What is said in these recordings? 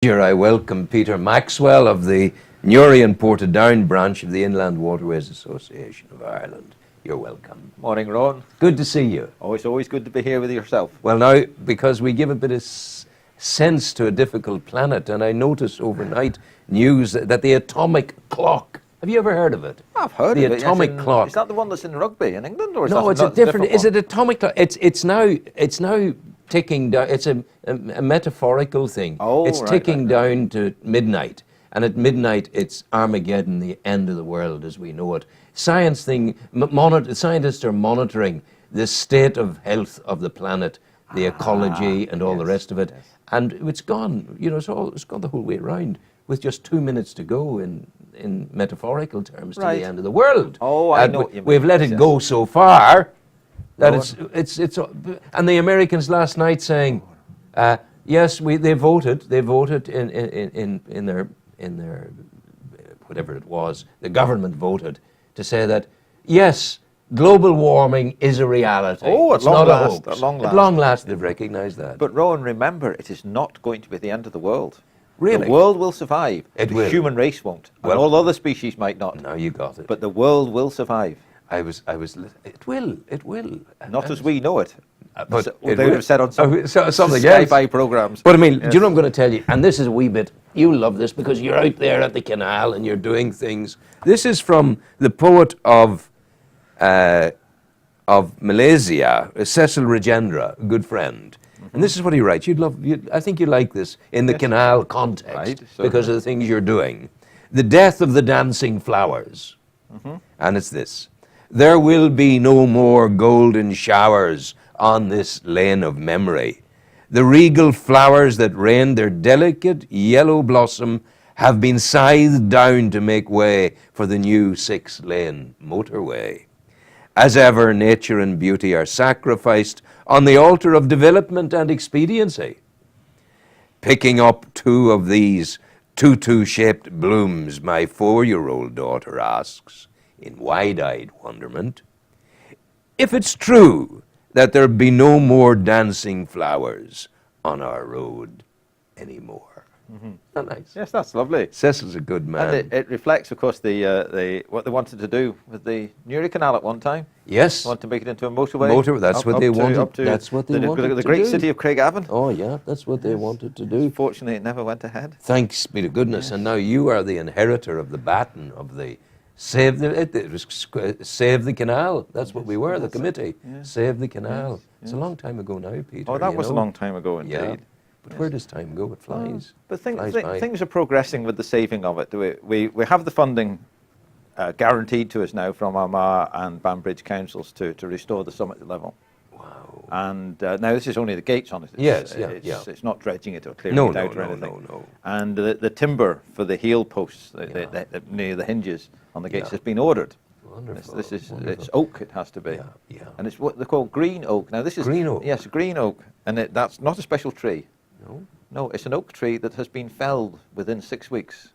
Here I welcome Peter Maxwell of the Newry and Portadown branch of the Inland Waterways Association of Ireland. You're welcome. Morning, Ron. Good to see you. Oh, it's always good to be here with yourself. Well, now, because we give a bit of sense to a difficult planet, and I noticed overnight news that the atomic clock, have you ever heard of it? I've heard the of it. The atomic clock. Is that the one that's in rugby in England, or is no? that It's a different. Is it atomic clock? It's now ticking down. It's a metaphorical thing. Oh, it's ticking down to midnight, and at midnight it's Armageddon, the end of the world as we know it. Scientists are monitoring the state of health of the planet, the ecology, and all the rest of it. Yes. And it's gone. You know, it's gone the whole way around with just 2 minutes to go in metaphorical terms to the end of the world. Oh, I know what you mean. We've let it go so far that it's and the Americans last night saying, yes, they voted in their whatever it was, the government voted to say that yes, global warming is a reality. Oh, it's not a hoax. At long last. At long last, they've recognised that. But Rowan, remember, it is not going to be the end of the world. Really? The world will survive. It the will. human race won't. Well, and all other species might not. Now you got it. But the world will survive. It will. Not as we know it. But they would have said on some something sci-fi programs. But I mean, do you know what I'm going to tell you? And this is a wee bit, you love this because you're out there at the canal and you're doing things. This is from the poet of Malaysia, Cecil Rajendra, a good friend. Mm-hmm. And this is what he writes. I think you like this in the canal context, right, because of the things you're doing. The death of the dancing flowers. Mm-hmm. And it's this. There will be no more golden showers on this lane of memory. The regal flowers that rained their delicate yellow blossom have been scythed down to make way for the new 6-lane motorway. As ever, nature and beauty are sacrificed on the altar of development and expediency. Picking up 2 of these tutu-shaped blooms, my 4-year-old daughter asks, in wide-eyed wonderment, if it's true that there be no more dancing flowers on our road anymore. Mm-hmm. Not nice. Yes, that's lovely. Cecil's a good man. And it reflects, of course, the what they wanted to do with the Newry Canal at one time. Yes. They wanted to make it into a motorway. That's what they wanted. That's what they wanted to do. The great city of Craigavon. Oh, yeah, that's what they wanted to do. Fortunately, it never went ahead. Thanks be to goodness. Yes. And now you are the inheritor of the baton of the Save the Canal. That's what we were, the committee. Yeah. Save the Canal. Yes. It's a long time ago now, Peter. Oh, that was a long time ago indeed. Yeah. But where does time go? It flies. But things are progressing with the saving of it. We have the funding guaranteed to us now from Armagh and Banbridge councils to restore the summit level. Wow. And now this is only the gates on it. It's not dredging it or clearing it out or anything. No. And the timber for the heel posts near the hinges on the gates has been ordered. Wonderful. It's oak, it has to be. Yeah. And it's what they call green oak. Now this is green oak. Yes, green oak. And that's not a special tree. No. No, it's an oak tree that has been felled within 6 weeks.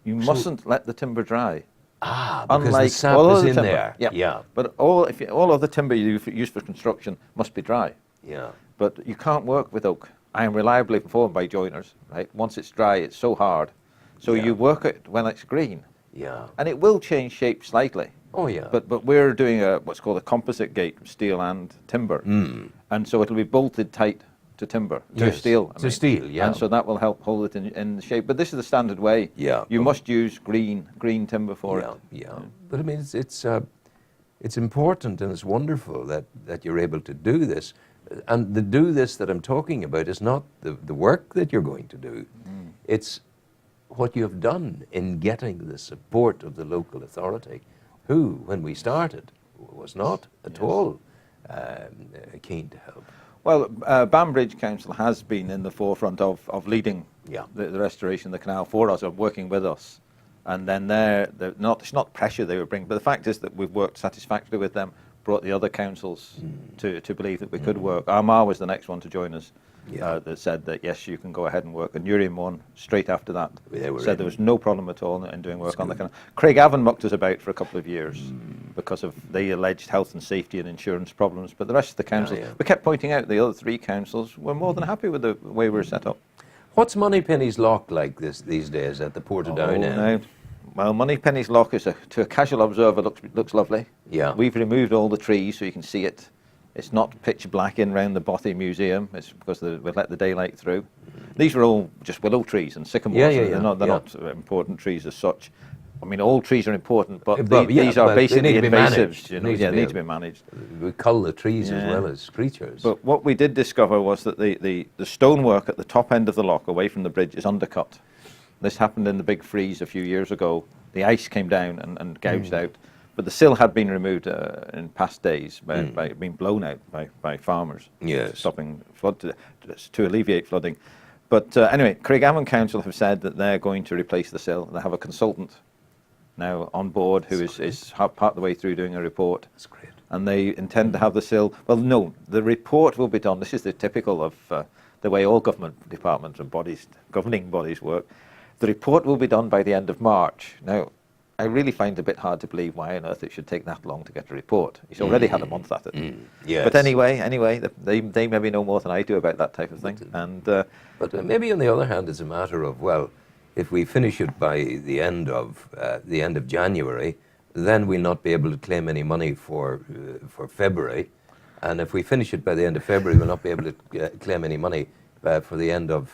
You mustn't let the timber dry. Ah, because unlike the sap is in there. Yeah. But all of the timber you use for construction must be dry. Yeah. But you can't work with oak. I am reliably informed by joiners. Right. Once it's dry, it's so hard. So you work it when it's green. Yeah. And it will change shape slightly. Oh yeah. But we're doing what's called a composite gate, steel and timber. And so it'll be bolted tight to timber, to steel. To steel, yeah. And so that will help hold it in the shape. But this is the standard way. Yeah. You must use green timber for it. Yeah. But I mean, it's important and it's wonderful that you're able to do this. And the do this that I'm talking about is not the work that you're going to do. It's what you have done in getting the support of the local authority, who, when we started, was not at all keen to help. Well, Banbridge Council has been in the forefront of leading the restoration of the canal for us, of working with us. And then it's not pressure they were bringing, but the fact is that we've worked satisfactorily with them, brought the other councils to believe that we could work. Armagh was the next one to join us. That said that yes, you can go ahead and work. And Newry won straight after that. Said there was no problem at all in doing work on the canal. Craigavon mucked us about for a couple of years because of the alleged health and safety and insurance problems. But the rest of the councils, we kept pointing out the other 3 councils were more than happy with the way we were set up. What's Moneypenny's Lock like these days at the Portadown end? No. Well, Moneypenny's Lock is to a casual observer looks lovely. Yeah. We've removed all the trees so you can see it. It's not pitch black in round the Bothy Museum. It's because we let the daylight through. These are all just willow trees and sycamores. Yeah. They're not important trees as such. I mean, all trees are important, but Yeah, these are but basically they need to be invasives. managed. You know, They need to be managed. We cull the trees as Yeah. well as creatures. But what we did discover was that the stonework at the top end of the lock, away from the bridge, is undercut. This happened in the big freeze a few years ago. The ice came down and gouged out, but the sill had been removed in past days by being blown out by farmers, Yes. stopping flood to alleviate flooding. But anyway, Craigavon Council have said that they're going to replace the sill. They have a consultant now on board who is part of the way through doing a report. That's great. And they intend to have the sill. Well, no, the report will be done. This is the typical of the way all government departments and governing bodies work. The report will be done by the end of March. Now, I really find it a bit hard to believe why on earth it should take that long to get a report. He's already had a month at it. Yes. But anyway, they maybe know more than I do about that type of thing. And But maybe on the other hand, it's a matter of, well, if we finish it by the end of January, then we'll not be able to claim any money for February, and if we finish it by the end of February, we'll not be able to claim any money for the end of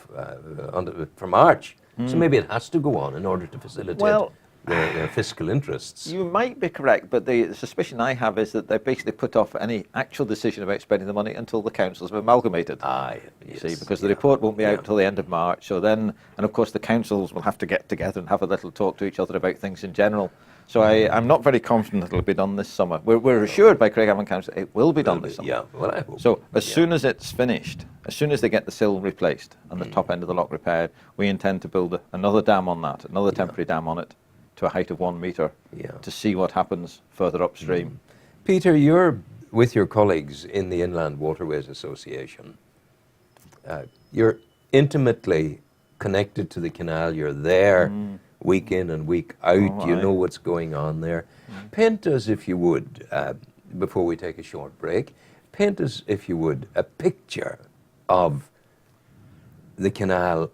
for March. So maybe it has to go on in order to facilitate their fiscal interests. you might be correct, but the suspicion I have is that they basically put off any actual decision about spending the money until the councils have amalgamated. You see, because the report won't be out until the end of March. So then, and of course, the councils will have to get together and have a little talk to each other about things in general. So I'm not very confident it'll be done this summer. We're assured by Craigavon Council it will be done this summer. Yeah, well, I hope. So as soon as it's finished, as soon as they get the sill replaced and the top end of the lock repaired, we intend to build another dam on that, another temporary dam on it, to a height of 1 metre, to see what happens further upstream. Peter, you're with your colleagues in the Inland Waterways Association. You're intimately connected to the canal. You're there week in and week out. You know what's going on there. Paint us, if you would, before we take a short break, paint us, if you would, a picture of the canal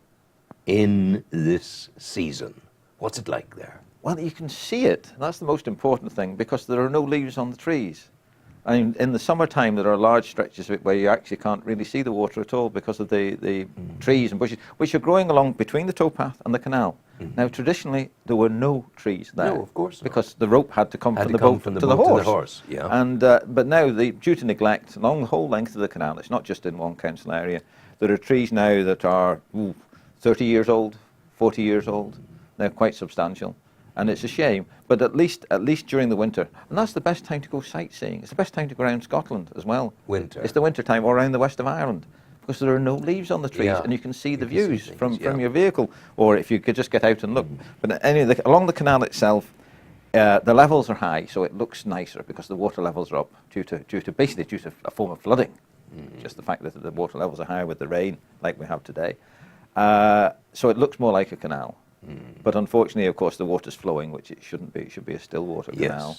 in this season. What's it like there? Well, you can see it. That's the most important thing, because there are no leaves on the trees. I mean, in the summertime, there are large stretches of it where you actually can't really see the water at all because of the trees and bushes, which are growing along between the towpath and the canal. Now, traditionally, there were no trees there. No, of course not. Because the rope had to come from the boat to the horse. Yeah. And, but now, due to neglect, along the whole length of the canal, it's not just in one council area, there are trees now that are 30 years old, 40 years old. They're quite substantial. And it's a shame, but at least during the winter, and that's the best time to go sightseeing. It's the best time to go around Scotland as well. Winter. It's the winter time, or around the west of Ireland, because there are no leaves on the trees, and you can see the views from your vehicle, or if you could just get out and look. But anyway, along the canal itself, the levels are high, so it looks nicer because the water levels are up due to basically a form of flooding. Just the fact that the water levels are higher with the rain, like we have today. So it looks more like a canal. But unfortunately, of course, the water's flowing, which it shouldn't be. It should be a still water canal.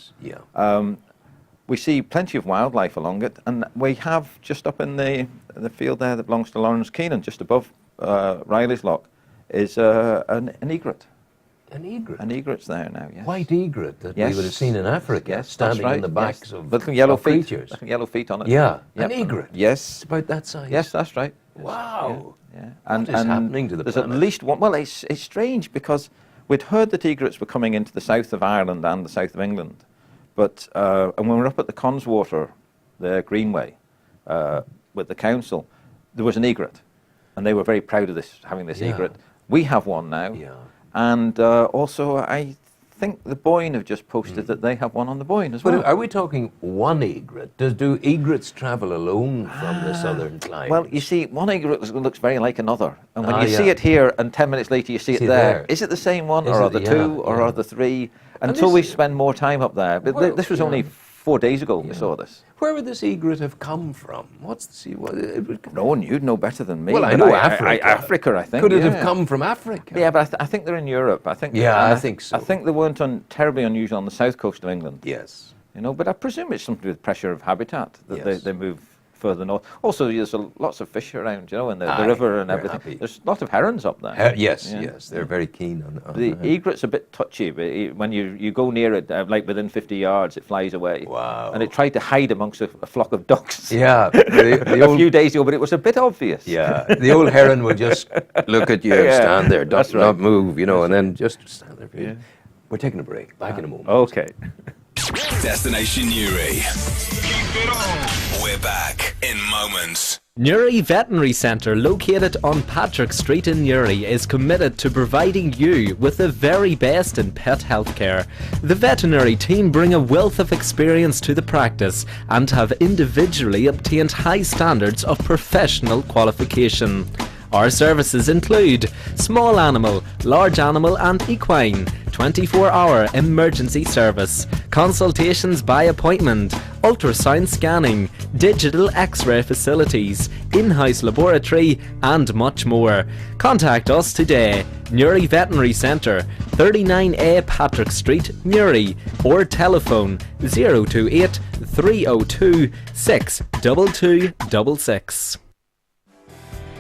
We see plenty of wildlife along it, and we have just up in the field there that belongs to Lawrence Keenan, just above Riley's Lock, is an egret. An egret? An egret's there now, yes. White egret that we would have seen in Africa, standing on the backs of little yellow feet, creatures. little yellow feet on it. Yeah, an egret. Yes. It's about that size. Yes, that's right. Wow. Yeah. What is happening to the there's planet? at least one. Well, it's strange because we'd heard that egrets were coming into the south of Ireland and the south of England, but and when we were up at the Conswater, the Greenway, with the council, there was an egret, and they were very proud of having this egret. We have one now, and also I think the Boyne have just posted that they have one on the Boyne as well. But are we talking one egret? Do egrets travel alone from the southern climes? Well, you see, one egret looks very like another. And when you see it here and 10 minutes later you see it there, is it the same one, or are there two, or are there three? Until we spend more time up there. But this was only 4 days ago we saw this. Where would this egret have come from? No one, you'd know better than me. Well, I know Africa. Africa, I think. Could it have come from Africa? Yeah, but I think they're in Europe. I think so. I think they weren't terribly unusual on the south coast of England. Yes. You know, but I presume it's something with pressure of habitat that they move further north. Also, there's lots of fish around, you know, in the river and everything. Happy. There's lots of herons up there. Yes, they're very keen on the egret's a bit touchy, but when you go near it, like within 50 yards, it flies away. Wow. And it tried to hide amongst a flock of ducks. Yeah. A few days ago, but it was a bit obvious. Yeah, the old heron will just look at you, stand there, not move, you know, and then just stand there for you. We're taking a break. Back in a moment. Okay. Destination Newry. We're back in moments. Newry Veterinary Centre, located on Patrick Street in Newry, is committed to providing you with the very best in pet healthcare. The veterinary team bring a wealth of experience to the practice and have individually obtained high standards of professional qualification. Our services include small animal, large animal and equine, 24-hour emergency service, consultations by appointment, ultrasound scanning, digital x-ray facilities, in-house laboratory and much more. Contact us today. Newry Veterinary Centre, 39A Patrick Street, Newry, or telephone 028 302 62266.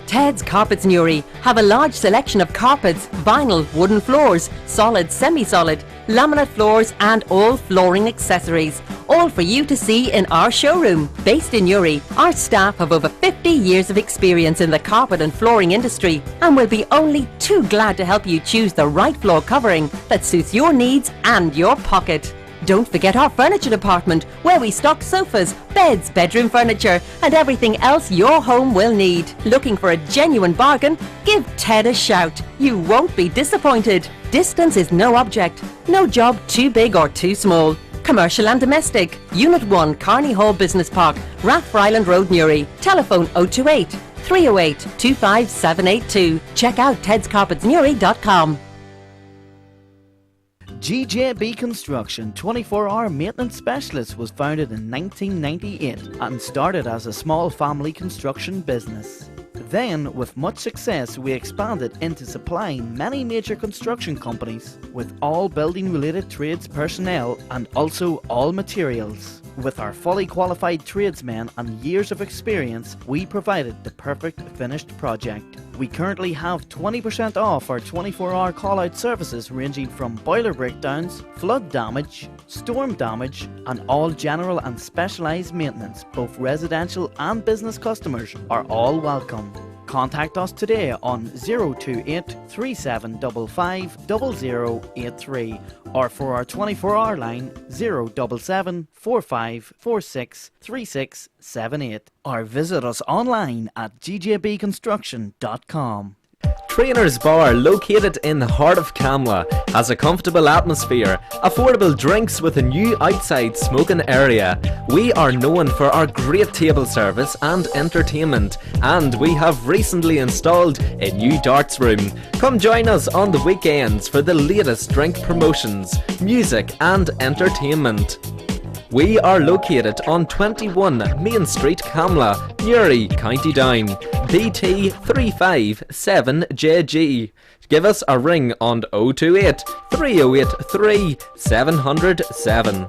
Ted's Carpets Newry have a large selection of carpets, vinyl, wooden floors, solid, semi-solid, laminate floors and all flooring accessories, all for you to see in our showroom. Based in Newry, our staff have over 50 years of experience in the carpet and flooring industry and will be only too glad to help you choose the right floor covering that suits your needs and your pocket. Don't forget our furniture department, where we stock sofas, beds, bedroom furniture and everything else your home will need. Looking for a genuine bargain? Give Ted a shout. You won't be disappointed. Distance is no object. No job too big or too small. Commercial and domestic. Unit 1, Carney Hall Business Park, Rathford Island Road, Newry. Telephone 028 308 25782. Check out tedscarpetsnewry.com. GJB Construction 24-hour maintenance specialist was founded in 1998 and started as a small family construction business. Then, with much success, we expanded into supplying many major construction companies with all building-related trades personnel and also all materials. With our fully qualified tradesmen and years of experience, we provided the perfect finished project. We currently have 20% off our 24-hour call-out services ranging from boiler breakdowns, flood damage, storm damage and all general and specialised maintenance. Both residential and business customers are all welcome. Contact us today on 028 3755 0083 or for our 24-hour line 077 4546 3678 or visit us online at gjbconstruction.com. Trainer's Bar, located in the heart of Camla, has a comfortable atmosphere, affordable drinks with a new outside smoking area. We are known for our great table service and entertainment, and we have recently installed a new darts room. Come join us on the weekends for the latest drink promotions, music and entertainment. We are located on 21 Main Street, Camla, Newry, County Down, BT 357JG. Give us a ring on 028 308 3707.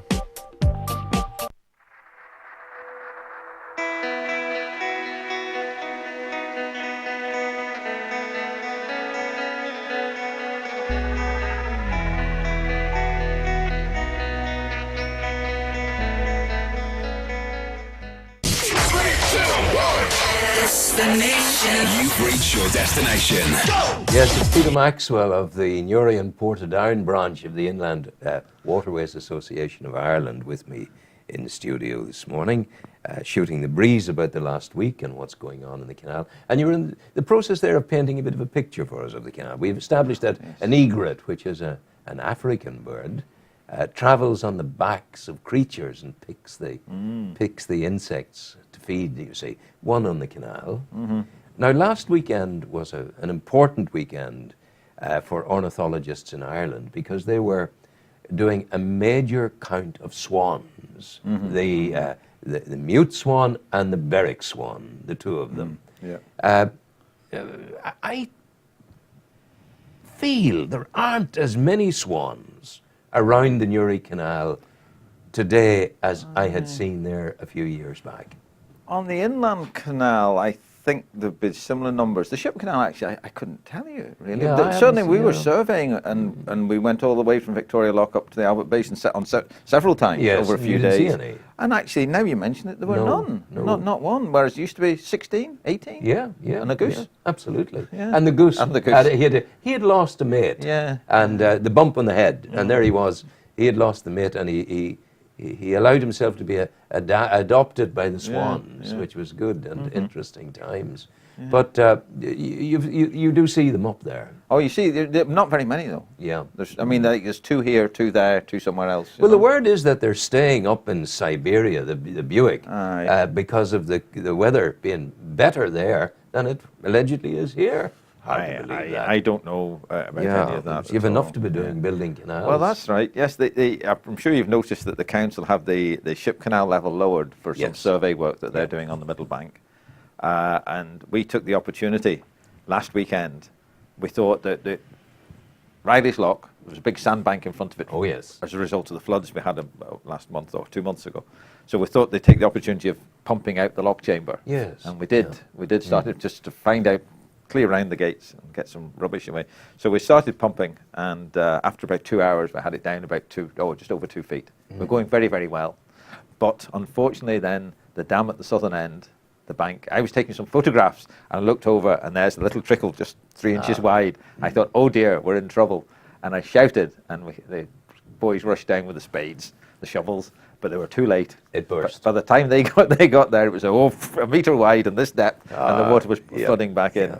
You've reached your destination. Yes, it's Peter Maxwell of the Newry and Portadown branch of the Inland Waterways Association of Ireland with me in the studio this morning, shooting the breeze about the last week and what's going on in the canal. And you're in the process there of painting a bit of a picture for us of the canal. We've established that an egret, which is an African bird, travels on the backs of creatures and picks the insects to feed, you see, one on the canal. Mm-hmm. Now, last weekend was an important weekend for ornithologists in Ireland because they were doing a major count of swans, the mute swan and the berwick swan, the two of them. I feel there aren't as many swans around the Newry Canal today as I had seen there a few years back. On the inland canal, I think there'd be similar numbers. The ship canal, actually, I couldn't tell you, really. Yeah, I Certainly, haven't we seen were it. surveying, and we went all the way from Victoria Lock up to the Albert Basin several times Yes, over a and few you didn't days. see any. And actually, now you mention it, there were No, none. no. Not one, whereas it used to be 16, 18. Yeah, yeah. And a goose. yeah, absolutely. Yeah. And the goose. And the goose. He had lost a mate. Yeah. And the bump on the head, and there he was. He had lost the mate, and he allowed himself to be adopted by the swans, yeah. which was good and interesting times. Yeah. But you do see them up there. Oh, you see, not very many, though. Yeah. There's 2 here, 2 there, 2 somewhere else. Well, the word is that they're staying up in Siberia, the Buick, Aye. because of the weather being better there than it allegedly is here. Hard to believe that. I don't know about any of that. You've at enough all. to be doing building canals. Well, that's right. Yes, I'm sure you've noticed that the council have the ship canal level lowered for some Yes. survey work that they're doing on the Middle Bank. And we took the opportunity last weekend. We thought that Riley's Lock, there was a big sandbank in front of it. Oh, yes. As a result of the floods we had last month or 2 months ago. So we thought they'd take the opportunity of pumping out the lock chamber. Yes. And we did. Yeah. We did start it just to find out, clear around the gates and get some rubbish away. So we started pumping, and after about 2 hours, we had it down about just over 2 feet. We're going very, very well. But unfortunately then, the dam at the southern end, the bank, I was taking some photographs and I looked over and there's a little trickle just 3 inches wide. I thought, oh dear, we're in trouble. And I shouted, and the boys rushed down with the spades, the shovels, but they were too late. It burst. By the time they got there, it was a metre wide and this depth, and the water was flooding back in.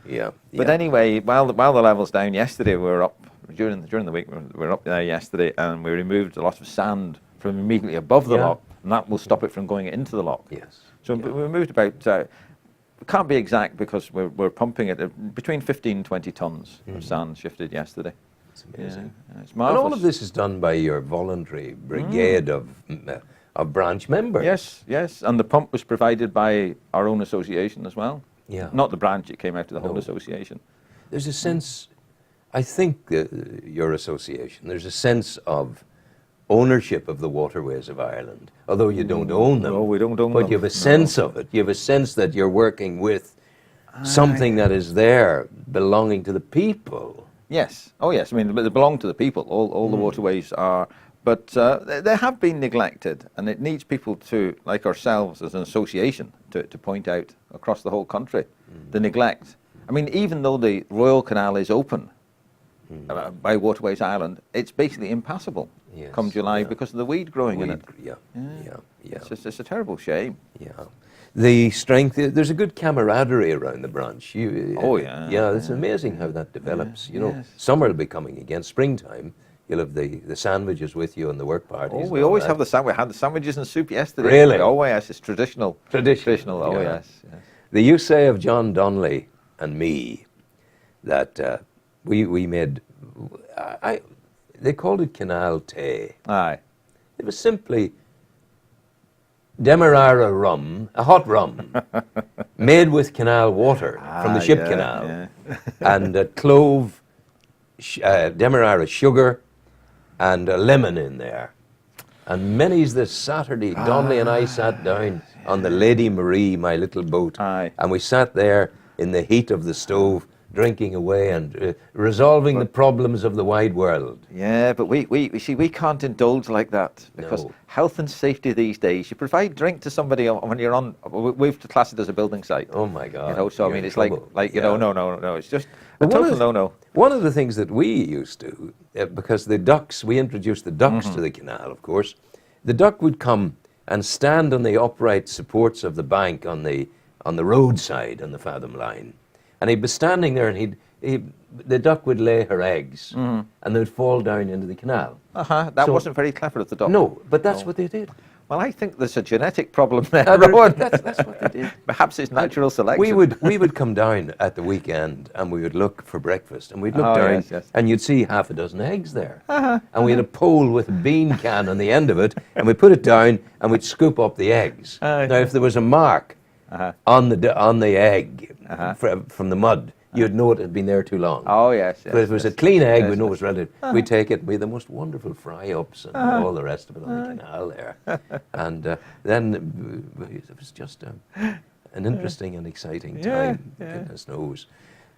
Yeah. But anyway, while the level's down, yesterday we were up, during the week, we were up there yesterday, and we removed a lot of sand from immediately above the Yeah. lock, and that will stop it from going into the lock. Yes. So we moved about, we can't be exact because we're pumping it between 15 and 20 tons of sand shifted yesterday. It's amazing. Yeah, it's And marvellous. all of this is done by your voluntary brigade of branch members. Yes, and the pump was provided by our own association as well. Yeah. Not the branch, it came out of the whole No. association. There's a sense, I think, your association, there's a sense of ownership of the waterways of Ireland, although you don't own them. No, we don't own but them. you have a sense of it. You have a sense that you're working with something that is there, belonging to the people. Yes. Oh, yes. I mean, they belong to the people. All the waterways are, but they have been neglected, and it needs people to, like ourselves as an association, to point out across the whole country the neglect. I mean, even though the Royal Canal is open by Waterways Ireland, it's basically impassable Yes, come July yeah. because of the weed growing in it. Yeah. It's a terrible shame. Yeah. The strength, there's a good camaraderie around the branch. Oh, yeah. Yeah, it's amazing how that develops. Yeah, You know, yes. summer will be coming again. Springtime, you'll have the sandwiches with you and the work parties. Oh, and we all always that. have we had the sandwiches and soup yesterday. Really? Oh, yes, it's traditional. Traditional, Oh, yeah. yes. The you say of John Donnelly and me that we made, they called it canal tea. Aye. It was simply Demerara rum, a hot rum, made with canal water from the ship yeah, canal, yeah. and clove, Demerara sugar, and a lemon in there. And many's this Saturday, Donnelly and I sat down on the Lady Marie, my little boat, Aye. and we sat there in the heat of the stove, drinking away and resolving the problems of the wide world. Yeah, but we see, we can't indulge like that because No. health and safety these days, you provide drink to somebody when you're on, we've classed it as a building site. Oh my God! You know, so I you're mean, in it's like, trouble. you know, no, it's just a But one total of the- no-no. One of the things that we used to, because the ducks, we introduced the ducks to the canal, of course. The duck would come and stand on the upright supports of the bank on the roadside on the fathom line, and he'd be standing there, and the duck would lay her eggs, and they'd fall down into the canal. That So- wasn't very clever of the duck. No, but that's No. what they did. Well, I think there's a genetic problem there, That's Rowan. what they did. Perhaps it's natural selection. We would come down at the weekend and we would look for breakfast, and we'd look Oh, down yes, yes. and you'd see half a dozen eggs there. And we had a pole with a bean can on the end of it, and we put it down and we'd scoop up the eggs. Aye. Now, if there was a mark on the egg from the mud, you'd know it had been there too long. Oh, yes. But if it was a clean egg, we'd know it was relative. We'd take it, we'd the most wonderful fry-ups and all the rest of it on the canal there. And then it was just an interesting and exciting time, goodness knows.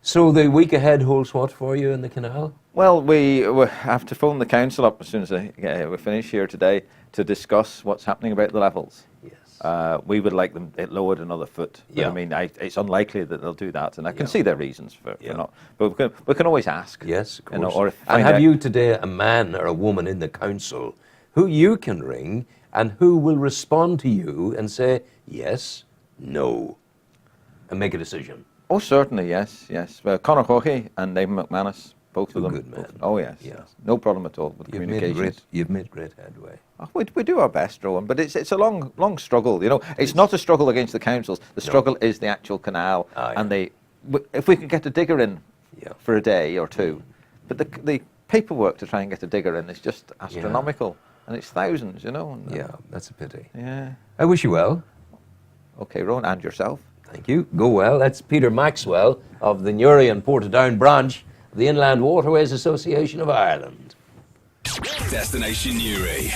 So the week ahead holds what for you in the canal? Well, we have to phone the council up as soon as we finish here today to discuss what's happening about the levels. Yes. We would like them it lowered another foot. But Yeah. I mean, it's unlikely that they'll do that, and I can Yeah. see their reasons for Yeah. not. But we can always ask. Yes, of You know, course. or and find have out- you today a man or a woman in the council who you can ring and who will respond to you and say yes, no, and make a decision? Oh, certainly, yes. Well, Conor Hockey and Nathan McManus, both of them. Good man. Oh, yes. Yeah. Yes. No problem at all with communications. You've made great headway. Oh, we do our best, Rowan, but it's a long struggle. You know, it's not a struggle against the councils. The struggle is the actual canal, Ah, and if we can get a digger in Yeah. for a day or two, but the paperwork to try and get a digger in is just astronomical, and it's thousands. You know. And, Yeah, that's a pity. Yeah. I wish you well. Okay, Rowan, and yourself. Thank you. Go well. That's Peter Maxwell of the Newry and Portadown branch of the Inland Waterways Association of Ireland. Destination Newry.